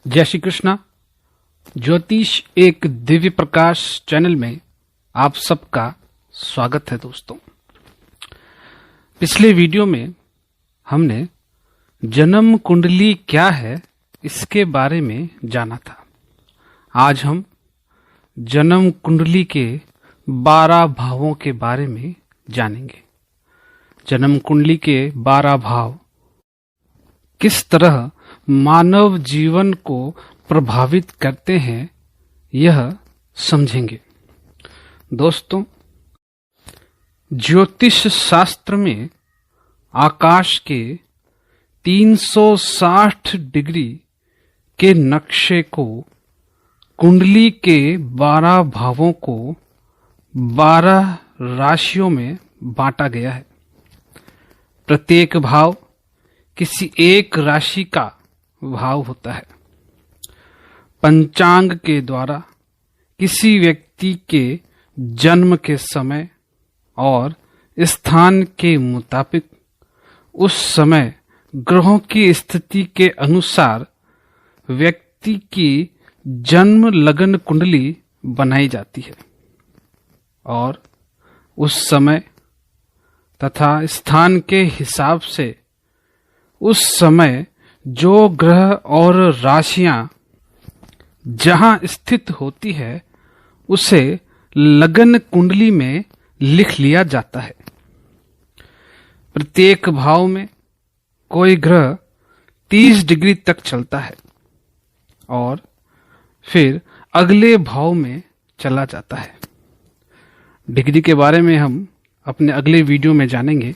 जय श्री कृष्णा। ज्योतिष एक दिव्य प्रकाश चैनल में आप सबका स्वागत है। दोस्तों, पिछले वीडियो में हमने जन्म कुंडली क्या है इसके बारे में जाना था। आज हम जन्म कुंडली के 12 भावों के बारे में जानेंगे। जन्म कुंडली के 12 भाव किस तरह मानव जीवन को प्रभावित करते हैं यह समझेंगे। दोस्तों, ज्योतिष शास्त्र में आकाश के 360 डिग्री के नक्शे को कुंडली के 12 भावों को 12 राशियों में बांटा गया है। प्रत्येक भाव किसी एक राशि का भाव होता है। पंचांग के द्वारा किसी व्यक्ति के जन्म के समय और स्थान के मुताबिक उस समय ग्रहों की स्थिति के अनुसार व्यक्ति की जन्म लगन कुंडली बनाई जाती है और उस समय तथा स्थान के हिसाब से उस समय जो ग्रह और राशियां जहां स्थित होती है उसे लगन कुंडली में लिख लिया जाता है। प्रत्येक भाव में कोई ग्रह 30 डिग्री तक चलता है और फिर अगले भाव में चला जाता है। डिग्री के बारे में हम अपने अगले वीडियो में जानेंगे।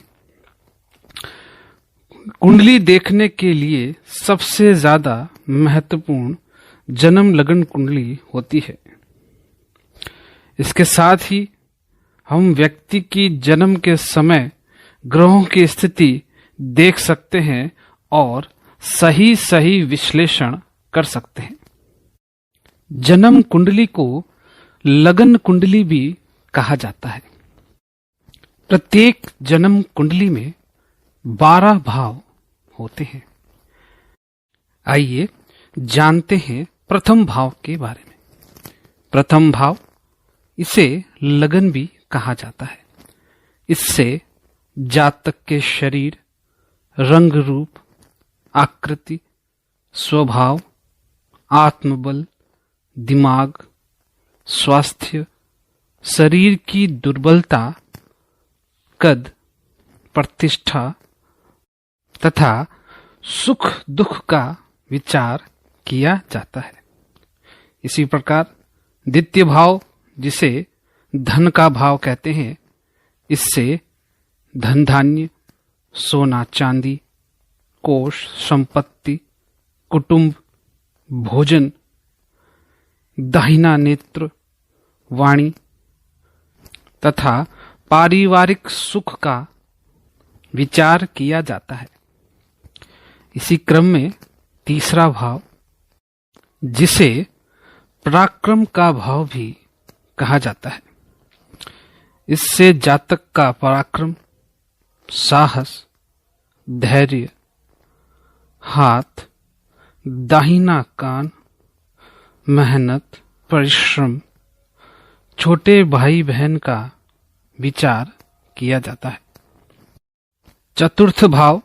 कुंडली देखने के लिए सबसे ज्यादा महत्वपूर्ण जन्म लगन कुंडली होती है। इसके साथ ही हम व्यक्ति की जन्म के समय ग्रहों की स्थिति देख सकते हैं और सही विश्लेषण कर सकते हैं। जन्म कुंडली को लगन कुंडली भी कहा जाता है। प्रत्येक जन्म कुंडली में 12 भाव होते हैं। आइए जानते हैं प्रथम भाव के बारे में। प्रथम भाव, इसे लगन भी कहा जाता है। इससे जातक के शरीर, रंग रूप, आकृति, स्वभाव, आत्मबल, दिमाग, स्वास्थ्य, शरीर की दुर्बलता, कद, प्रतिष्ठा तथा सुख दुख का विचार किया जाता है। इसी प्रकार द्वितीय भाव, जिसे धन का भाव कहते हैं, इससे धन धान्य, सोना चांदी, कोष संपत्ति, कुटुंब, भोजन, दाहिना नेत्र, वाणी तथा पारिवारिक सुख का विचार किया जाता है। इसी क्रम में तीसरा भाव, जिसे पराक्रम का भाव भी कहा जाता है, इससे जातक का पराक्रम, साहस, धैर्य, हाथ, दाहिना कान, मेहनत, परिश्रम, छोटे भाई बहन का विचार किया जाता है। चतुर्थ भाव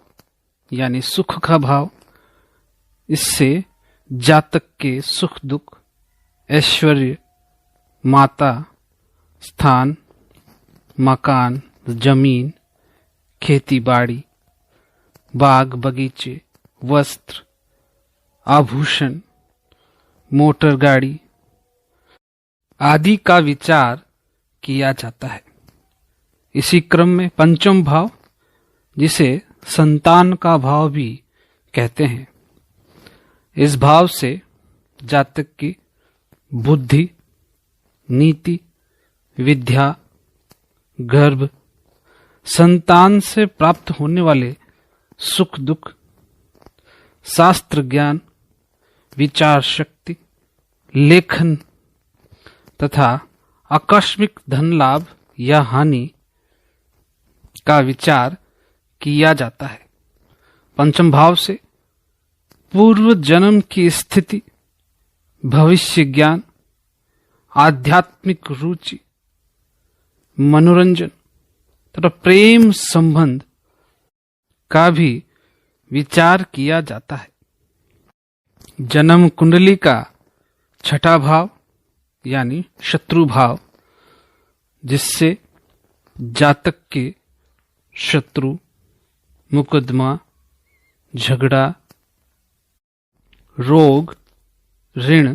यानी सुख का भाव, इससे जातक के सुख दुख, ऐश्वर्य, माता, स्थान, मकान, जमीन, खेती बाड़ी, बाग बगीचे, वस्त्र, आभूषण, मोटर गाड़ी आदि का विचार किया जाता है। इसी क्रम में पंचम भाव, जिसे संतान का भाव भी कहते हैं, इस भाव से जातक की बुद्धि, नीति, विद्या, गर्भ, संतान से प्राप्त होने वाले सुख दुख, शास्त्र ज्ञान, विचार शक्ति, लेखन तथा आकस्मिक धन लाभ या हानि का विचार किया जाता है। पंचम भाव से पूर्व जन्म की स्थिति भविष्य ज्ञान, आध्यात्मिक रुचि, मनोरंजन तथा प्रेम संबंध का भी विचार किया जाता है। जन्म कुंडली का छठा भाव यानी शत्रु भाव, जिससे जातक के शत्रु, मुकदमा, झगड़ा, रोग, ऋण,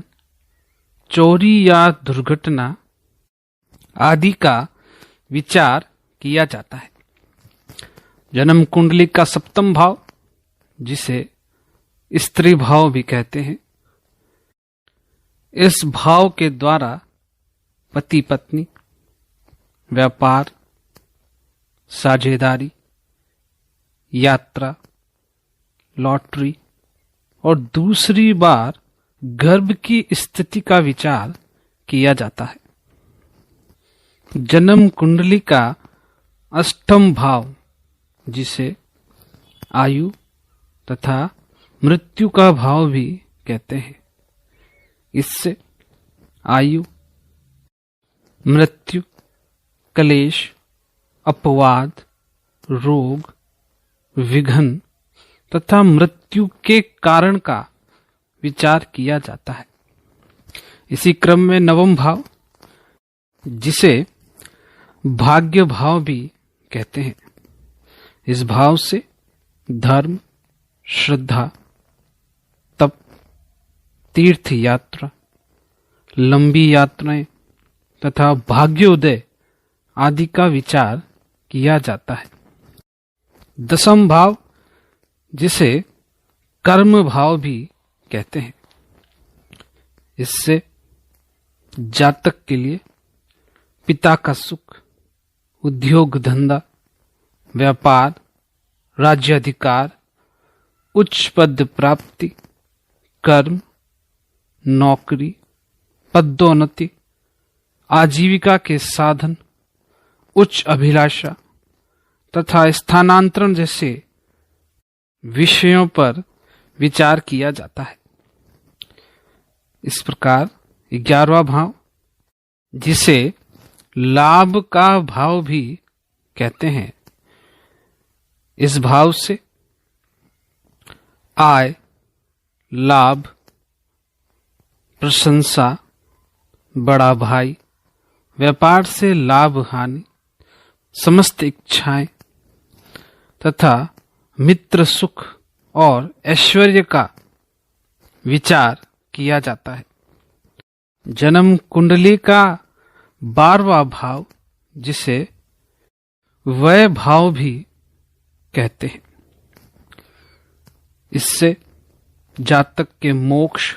चोरी या दुर्घटना आदि का विचार किया जाता है। जन्म कुंडली का सप्तम भाव, जिसे स्त्री भाव भी कहते हैं, इस भाव के द्वारा पति पत्नी, व्यापार, साझेदारी, यात्रा, लॉटरी और दूसरी बार गर्भ की स्थिति का विचार किया जाता है। जन्म कुंडली का अष्टम भाव, जिसे आयु तथा मृत्यु का भाव भी कहते हैं, इससे आयु, मृत्यु, क्लेश, अपवाद, रोग, विघ्न तथा मृत्यु के कारण का विचार किया जाता है। इसी क्रम में नवम भाव, जिसे भाग्य भाव भी कहते हैं, इस भाव से धर्म, श्रद्धा, तप, तीर्थ यात्रा, लंबी यात्राएं तथा भाग्योदय आदि का विचार किया जाता है। दसम भाव, जिसे कर्म भाव भी कहते हैं, इससे जातक के लिए पिता का सुख, उद्योग धंधा, व्यापार, राज्याधिकार, उच्च पद प्राप्ति, कर्म, नौकरी, पदोन्नति, आजीविका के साधन, उच्च अभिलाषा तथा स्थानांतरण जैसे विषयों पर विचार किया जाता है। इस प्रकार 11वां भाव, जिसे लाभ का भाव भी कहते हैं, इस भाव से आय, लाभ, प्रशंसा, बड़ा भाई, व्यापार से लाभ हानि, समस्त इच्छाएं तथा मित्र सुख और ऐश्वर्य का विचार किया जाता है। जन्म कुंडली का 12वां भाव, जिसे वय भाव भी कहते हैं, इससे जातक के मोक्ष,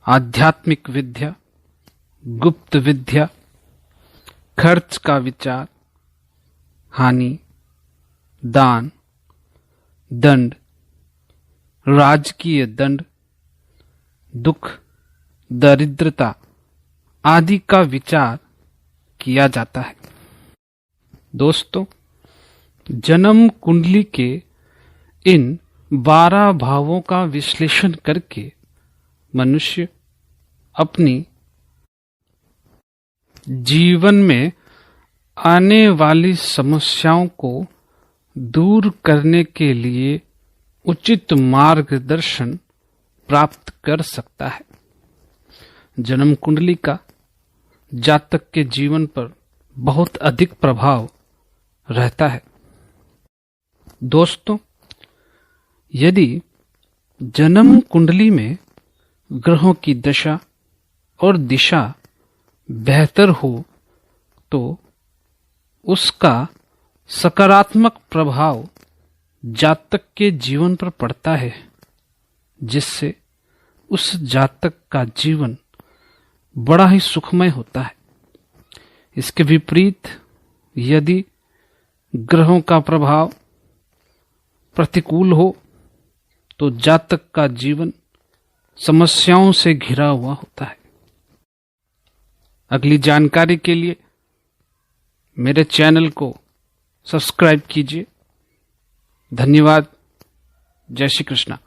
आध्यात्मिक विद्या, गुप्त विद्या, खर्च का विचार, हानि, दान, दंड, राजकीय दंड, दुख, दरिद्रता आदि का विचार किया जाता है। दोस्तों, जन्म कुंडली के इन 12 भावों का विश्लेषण करके मनुष्य अपनी जीवन में आने वाली समस्याओं को दूर करने के लिए उचित मार्गदर्शन प्राप्त कर सकता है। जन्म कुंडली का जातक के जीवन पर बहुत अधिक प्रभाव रहता है। दोस्तों, यदि जन्म कुंडली में ग्रहों की दशा और दिशा बेहतर हो तो उसका सकारात्मक प्रभाव जातक के जीवन पर पड़ता है, जिससे उस जातक का जीवन बड़ा ही सुखमय होता है। इसके विपरीत यदि ग्रहों का प्रभाव प्रतिकूल हो तो जातक का जीवन समस्याओं से घिरा हुआ होता है। अगली जानकारी के लिए मेरे चैनल को सब्सक्राइब कीजिए। धन्यवाद। जय श्री कृष्णा।